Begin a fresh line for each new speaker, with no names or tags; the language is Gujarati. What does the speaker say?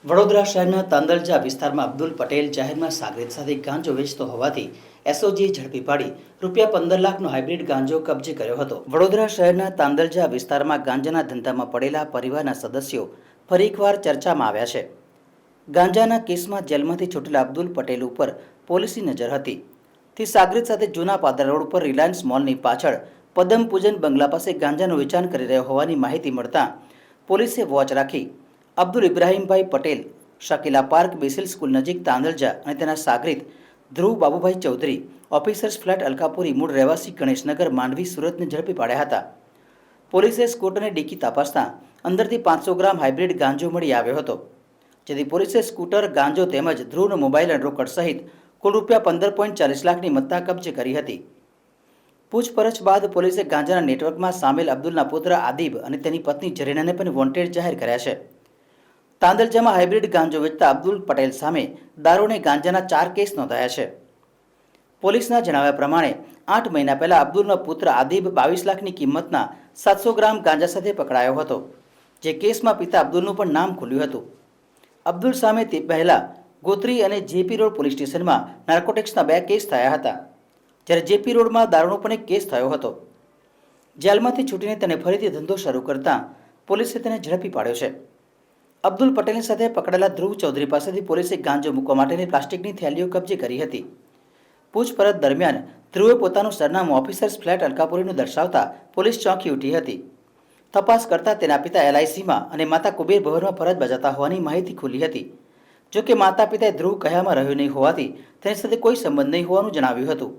વડોદરા શહેરના તાંદલજા વિસ્તારમાં અબ્દુલ પટેલ જાહેરમાં સાગરીત સાથે ગાંજો વેચતો હોવાથી એસઓજીએ ઝડપી પાડી ₹15 લાખનો હાઇબ્રિડ ગાંજો કબજે કર્યો હતો। વડોદરા શહેરના તાંદલજા વિસ્તારમાં ગાંજાના ધંધામાં પડેલા પરિવારના સદસ્યો ફરી એકવાર ચર્ચામાં આવ્યા છે। ગાંજાના કેસમાં જેલમાંથી છૂટેલા અબ્દુલ પટેલ ઉપર પોલીસની નજર હતી। તે સાગરીત સાથે જૂના પાદરા રોડ પર રિલાયન્સ મોલની પાછળ પદમ પૂજન બંગલા પાસે ગાંજાનું વેચાણ કરી રહ્યો હોવાની માહિતી મળતા પોલીસે વોચ રાખી Abdul ઇબ્રાહીમભાઈ Patel શકીલા park Basil school નજીક તાંદલજા અને તેના સાગરીત ધ્રુવ બાબુભાઈ ચૌધરી ઓફિસર્સ ફ્લેટ અલકાપુરી મૂળ રહેવાસી ગણેશનગર માંડવી સુરતને ઝડપી પાડ્યા હતા। પોલીસે સ્કૂટરને ડીકી તપાસતા અંદરથી 500 ગ્રામ હાઇબ્રિડ ગાંજો મળી આવ્યો હતો, જેથી પોલીસે સ્કૂટર, ગાંજો તેમજ ધ્રુવનો મોબાઈલ અને રોકડ સહિત કુલ ₹15.40 લાખની મત્તા કબજે કરી હતી। પૂછપરછ બાદ પોલીસે ગાંજાના નેટવર્કમાં સામેલ અબ્દુલના પુત્ર આદિબ અને તેની પત્ની જરીનાને પણ વોન્ટેડ જાહેર કર્યા છે। તાંદલજામાં હાઇબ્રિડ ગાંજો વેચતા અબ્દુલ પટેલ સામે દારૂ અને ગાંજાના 4 કેસ નોંધાયા છે। પોલીસના જણાવ્યા પ્રમાણે 8 મહિના પહેલા અબ્દુલનો પુત્ર આદિબ 22 લાખની કિંમતના 700 ગ્રામ ગાંજા સાથે પકડાયો હતો, જે કેસમાં પિતા અબ્દુલનું પણ નામ ખુલ્યું હતું। અબ્દુલ સામે તે પહેલા ગોત્રી અને જેપી રોડ પોલીસ સ્ટેશનમાં નાર્કોટિક્સના 2 કેસ થયા હતા, જ્યારે જેપી રોડમાં દારૂનો પણ 1 કેસ થયો હતો। જેલમાંથી છૂટીને તેને ફરીથી ધંધો શરૂ કરતા પોલીસે તેને ઝડપી પાડ્યો છે। અબ્દુલ પટેલની સાથે પકડાયેલા ધ્રુવ ચૌધરી પાસેથી પોલીસે ગાંજો મૂકવા માટેની પ્લાસ્ટિકની થેલીઓ કબજે કરી હતી। પૂછપરછ દરમિયાન ધ્રુવે પોતાનું સરનામું ઓફિસર્સ ફ્લેટ અલકાપુરીનું દર્શાવતા પોલીસ ચોંકી ઉઠી હતી। તપાસ કરતા તેના પિતા LICમાં અને માતા કુબેર ભવનમાં ફરજ બજાવતા હોવાની માહિતી ખુલી હતી। જોકે માતા પિતાએ ધ્રુવ કયામાં રહ્યો નહીં હોવાથી તેની સાથે કોઈ સંબંધ નહીં હોવાનું જણાવ્યું હતું।